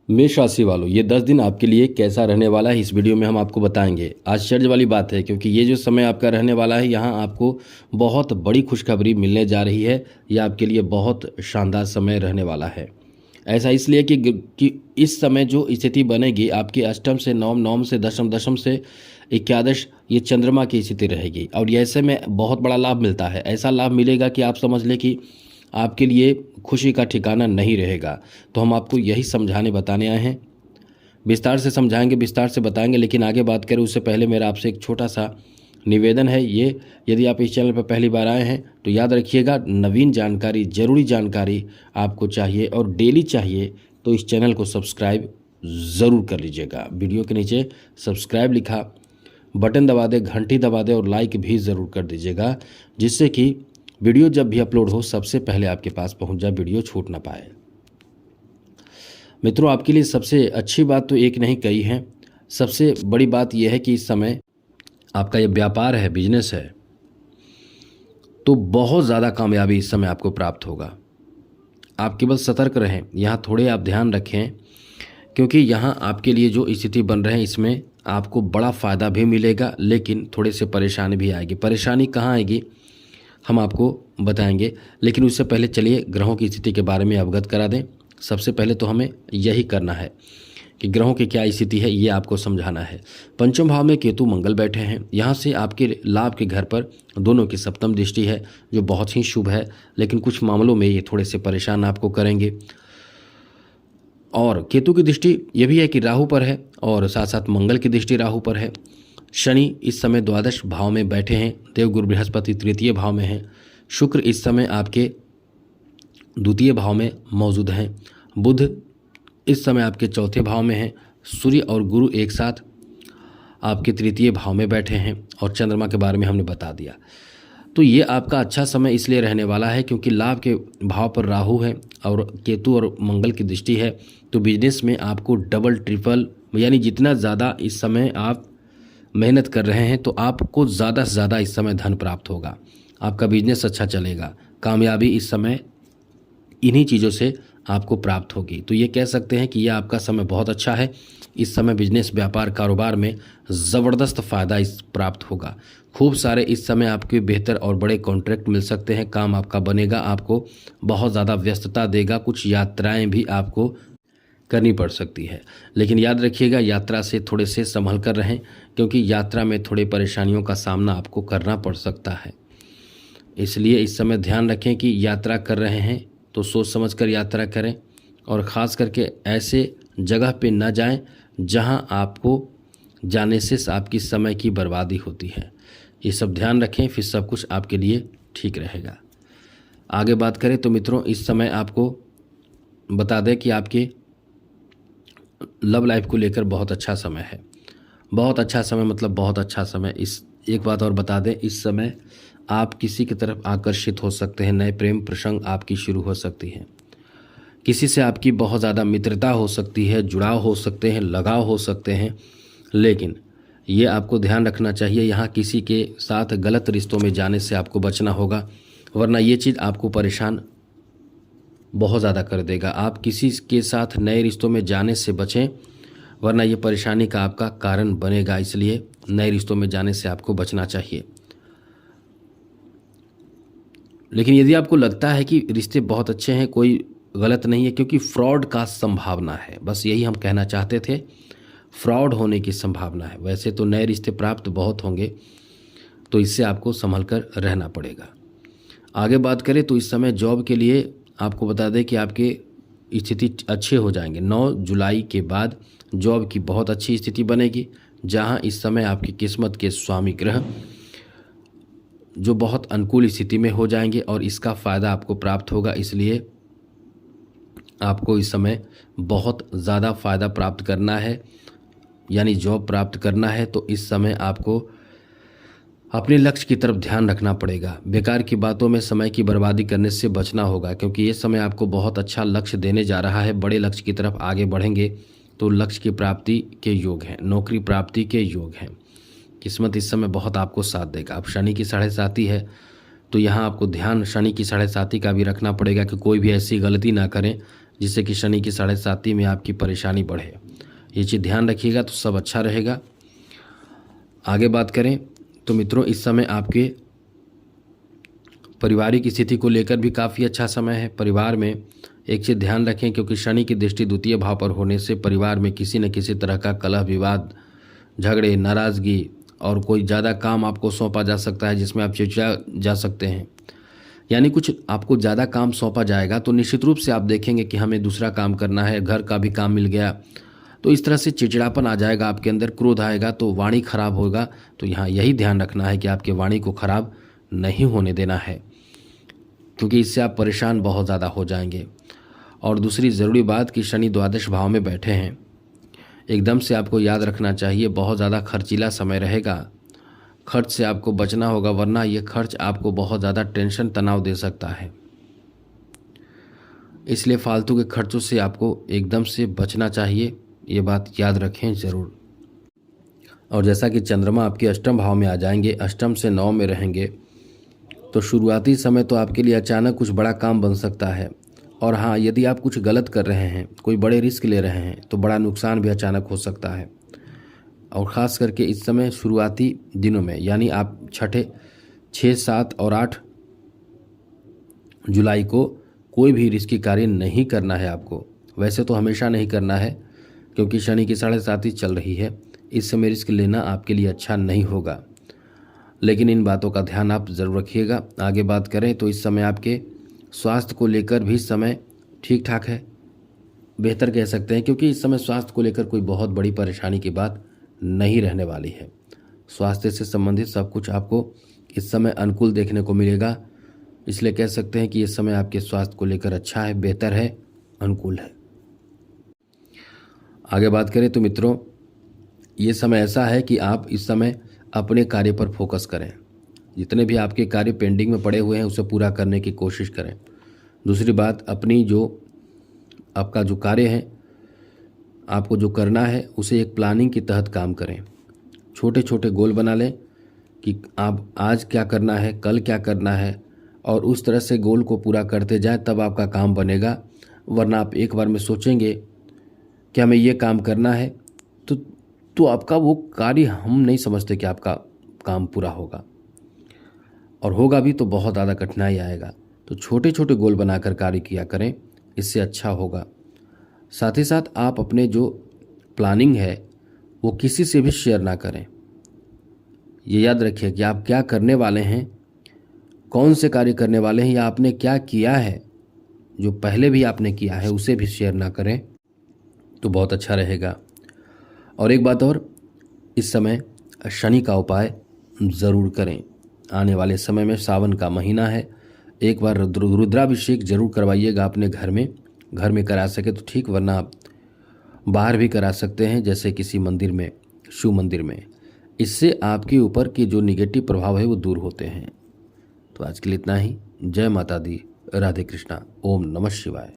मेष राशि वालों, ये 10 दिन आपके लिए कैसा रहने वाला है इस वीडियो में हम आपको बताएंगे। आश्चर्य वाली बात है क्योंकि ये जो समय आपका रहने वाला है, यहाँ आपको बहुत बड़ी खुशखबरी मिलने जा रही है। यह आपके लिए बहुत शानदार समय रहने वाला है। ऐसा इसलिए कि इस समय जो स्थिति बनेगी आपकी अष्टम से नवम, नवम से दशम, दशम से एकादश, ये चंद्रमा की स्थिति रहेगी और ऐसे में बहुत बड़ा लाभ मिलता है। ऐसा लाभ मिलेगा कि आप समझ लें कि आपके लिए खुशी का ठिकाना नहीं रहेगा। तो हम आपको यही समझाने बताने आए हैं। विस्तार से समझाएंगे, विस्तार से बताएंगे, लेकिन आगे बात करें उससे पहले मेरा आपसे एक छोटा सा निवेदन है। ये यदि आप इस चैनल पर पहली बार आए हैं तो याद रखिएगा, नवीन जानकारी, ज़रूरी जानकारी आपको चाहिए और डेली चाहिए तो इस चैनल को सब्सक्राइब ज़रूर कर लीजिएगा। वीडियो के नीचे सब्सक्राइब लिखा बटन दबा दे, घंटी दबा दे और लाइक भी ज़रूर कर दीजिएगा, जिससे कि वीडियो जब भी अपलोड हो सबसे पहले आपके पास पहुंच जाए, वीडियो छूट ना पाए। मित्रों, आपके लिए सबसे अच्छी बात तो एक नहीं कही है। सबसे बड़ी बात यह है कि इस समय आपका ये व्यापार है, बिजनेस है, तो बहुत ज़्यादा कामयाबी इस समय आपको प्राप्त होगा। आप केवल सतर्क रहें, यहाँ थोड़े आप ध्यान रखें, क्योंकि यहाँ आपके लिए जो स्थिति बन रहे हैं इसमें आपको बड़ा फ़ायदा भी मिलेगा, लेकिन थोड़े से परेशानी भी आएगी। परेशानी कहाँ आएगी हम आपको बताएंगे, लेकिन उससे पहले चलिए ग्रहों की स्थिति के बारे में अवगत करा दें। सबसे पहले तो हमें यही करना है कि ग्रहों की क्या स्थिति है ये आपको समझाना है। पंचम भाव में केतु मंगल बैठे हैं। यहाँ से आपके लाभ के घर पर दोनों की सप्तम दृष्टि है, जो बहुत ही शुभ है, लेकिन कुछ मामलों में ये थोड़े से परेशान आपको करेंगे। और केतु की दृष्टि ये भी है कि राहु पर है और साथ साथ मंगल की दृष्टि राहु पर है। शनि इस समय द्वादश भाव में बैठे हैं। देवगुरु बृहस्पति तृतीय भाव में हैं। शुक्र इस समय आपके द्वितीय भाव में मौजूद हैं। बुध इस समय आपके चौथे भाव में हैं। सूर्य और गुरु एक साथ आपके तृतीय भाव में बैठे हैं और चंद्रमा के बारे में हमने बता दिया। तो ये आपका अच्छा समय इसलिए रहने वाला है क्योंकि लाभ के भाव पर राहु है और केतु और मंगल की दृष्टि है। तो बिजनेस में आपको डबल ट्रिपल, यानी जितना ज़्यादा इस समय आप मेहनत कर रहे हैं तो आपको ज़्यादा से ज़्यादा इस समय धन प्राप्त होगा। आपका बिजनेस अच्छा चलेगा। कामयाबी इस समय इन्हीं चीज़ों से आपको प्राप्त होगी। तो ये कह सकते हैं कि यह आपका समय बहुत अच्छा है। इस समय बिजनेस, व्यापार, कारोबार में ज़बरदस्त फ़ायदा इस प्राप्त होगा। खूब सारे इस समय आपके बेहतर और बड़े कॉन्ट्रैक्ट मिल सकते हैं। काम आपका बनेगा, आपको बहुत ज़्यादा व्यस्तता देगा। कुछ यात्राएं भी आपको करनी पड़ सकती है, लेकिन याद रखिएगा यात्रा से थोड़े से संभल कर रहें, क्योंकि यात्रा में थोड़े परेशानियों का सामना आपको करना पड़ सकता है। इसलिए इस समय ध्यान रखें कि यात्रा कर रहे हैं तो सोच समझ कर यात्रा करें और ख़ास करके ऐसे जगह पे न जाएं जहां आपको जाने से आपकी समय की बर्बादी होती है। ये सब ध्यान रखें, फिर सब कुछ आपके लिए ठीक रहेगा। आगे बात करें तो मित्रों, इस समय आपको बता दें कि आपके लव लाइफ को लेकर बहुत अच्छा समय है। बहुत अच्छा समय मतलब बहुत अच्छा समय। इस एक बात और बता दें, इस समय आप किसी की तरफ आकर्षित हो सकते हैं। नए प्रेम प्रसंग आपकी शुरू हो सकती हैं। किसी से आपकी बहुत ज़्यादा मित्रता हो सकती है, जुड़ाव हो सकते हैं, लगाव हो सकते हैं, लेकिन ये आपको ध्यान रखना चाहिए, यहाँ किसी के साथ गलत रिश्तों में जाने से आपको बचना होगा, वरना ये चीज़ आपको परेशान बहुत ज़्यादा कर देगा। आप किसी के साथ नए रिश्तों में जाने से बचें, वरना ये परेशानी का आपका कारण बनेगा। इसलिए नए रिश्तों में जाने से आपको बचना चाहिए। लेकिन यदि आपको लगता है कि रिश्ते बहुत अच्छे हैं, कोई गलत नहीं है, क्योंकि फ्रॉड का संभावना है, बस यही हम कहना चाहते थे, फ्रॉड होने की संभावना है। वैसे तो नए रिश्ते प्राप्त बहुत होंगे, तो इससे आपको संभल कर रहना पड़ेगा। आगे बात करें तो इस समय जॉब के लिए आपको बता दें कि आपके स्थिति अच्छे हो जाएंगे। 9 जुलाई के बाद जॉब की बहुत अच्छी स्थिति बनेगी, जहां इस समय आपकी किस्मत के स्वामी ग्रह जो बहुत अनुकूल स्थिति में हो जाएंगे और इसका फ़ायदा आपको प्राप्त होगा। इसलिए आपको इस समय बहुत ज़्यादा फ़ायदा प्राप्त करना है, यानी जॉब प्राप्त करना है, तो इस समय आपको अपने लक्ष्य की तरफ ध्यान रखना पड़ेगा। बेकार की बातों में समय की बर्बादी करने से बचना होगा, क्योंकि ये समय आपको बहुत अच्छा लक्ष्य देने जा रहा है। बड़े लक्ष्य की तरफ आगे बढ़ेंगे तो लक्ष्य की प्राप्ति के योग हैं, नौकरी प्राप्ति के योग हैं। किस्मत इस समय बहुत आपको साथ देगा। अब शनि की 7.5 है, तो यहाँ आपको ध्यान शनि की 7.5 का भी रखना पड़ेगा कि कोई भी ऐसी गलती ना करें जिससे कि शनि की 7.5 में आपकी परेशानी बढ़े। ये चीज़ ध्यान रखिएगा तो सब अच्छा रहेगा। आगे बात करें तो मित्रों, इस समय आपके पारिवारिक स्थिति को लेकर भी काफ़ी अच्छा समय है। परिवार में एक चीज़ ध्यान रखें, क्योंकि शनि की दृष्टि द्वितीय भाव पर होने से परिवार में किसी न किसी तरह का कलह विवाद, झगड़े, नाराज़गी और कोई ज़्यादा काम आपको सौंपा जा सकता है जिसमें आप चिड़चिड़ा जा सकते हैं। यानी कुछ आपको ज़्यादा काम सौंपा जाएगा तो निश्चित रूप से आप देखेंगे कि हमें दूसरा काम करना है, घर का भी काम मिल गया, तो इस तरह से चिड़चिड़ापन आ जाएगा आपके अंदर, क्रोध आएगा, तो वाणी खराब होगा। तो यहाँ यही ध्यान रखना है कि आपके वाणी को खराब नहीं होने देना है, क्योंकि इससे आप परेशान बहुत ज़्यादा हो जाएंगे। और दूसरी ज़रूरी बात कि शनि द्वादश भाव में बैठे हैं, एकदम से आपको याद रखना चाहिए बहुत ज़्यादा खर्चीला समय रहेगा। खर्च से आपको बचना होगा, वरना ये खर्च आपको बहुत ज़्यादा टेंशन तनाव दे सकता है। इसलिए फालतू के खर्चों से आपको एकदम से बचना चाहिए, ये बात याद रखें ज़रूर। और जैसा कि चंद्रमा आपके अष्टम भाव में आ जाएंगे, अष्टम से 9 में रहेंगे, तो शुरुआती समय तो आपके लिए अचानक कुछ बड़ा काम बन सकता है। और हाँ, यदि आप कुछ गलत कर रहे हैं, कोई बड़े रिस्क ले रहे हैं, तो बड़ा नुकसान भी अचानक हो सकता है। और ख़ास करके इस समय शुरुआती दिनों में, यानी आप 6, 7 और 8 जुलाई को कोई भी रिस्की कार्य नहीं करना है आपको। वैसे तो हमेशा नहीं करना है, क्योंकि शनि की 7.5 चल रही है। इस समय रिस्क लेना आपके लिए अच्छा नहीं होगा, लेकिन इन बातों का ध्यान आप ज़रूर रखिएगा। आगे बात करें तो इस समय आपके स्वास्थ्य को लेकर भी समय ठीक ठाक है, बेहतर कह सकते हैं, क्योंकि इस समय स्वास्थ्य को लेकर कोई बहुत बड़ी परेशानी की बात नहीं रहने वाली है। स्वास्थ्य से संबंधित सब कुछ आपको इस समय अनुकूल देखने को मिलेगा। इसलिए कह सकते हैं कि इस समय आपके स्वास्थ्य को लेकर अच्छा है, बेहतर है, अनुकूल है। आगे बात करें तो मित्रों, ये समय ऐसा है कि आप इस समय अपने कार्य पर फोकस करें। जितने भी आपके कार्य पेंडिंग में पड़े हुए हैं उसे पूरा करने की कोशिश करें। दूसरी बात, अपनी आपका जो कार्य है, आपको जो करना है, उसे एक प्लानिंग के तहत काम करें। छोटे छोटे गोल बना लें कि आप आज क्या करना है, कल क्या करना है, और उस तरह से गोल को पूरा करते जाएं, तब आपका काम बनेगा। वरना आप एक बार में सोचेंगे कि हमें ये काम करना है, तो आपका वो कार्य हम नहीं समझते कि आपका काम पूरा होगा, और होगा भी तो बहुत ज़्यादा कठिनाई आएगा। तो छोटे छोटे गोल बनाकर कार्य किया करें, इससे अच्छा होगा। साथ ही साथ आप अपने जो प्लानिंग है वो किसी से भी शेयर ना करें। ये याद रखिए कि आप क्या करने वाले हैं, कौन से कार्य करने वाले हैं, या आपने क्या किया है, जो पहले भी आपने किया है उसे भी शेयर ना करें, तो बहुत अच्छा रहेगा। और एक बात और, इस समय शनि का उपाय ज़रूर करें। आने वाले समय में सावन का महीना है, एक बार रुद्राभिषेक जरूर करवाइएगा अपने घर में करा सके तो ठीक, वरना आप बाहर भी करा सकते हैं, जैसे किसी मंदिर में, शिव मंदिर में। इससे आपके ऊपर के जो निगेटिव प्रभाव है वो दूर होते हैं। तो आज के लिए इतना ही। जय माता दी, राधे कृष्णा, ओम नमः शिवाय।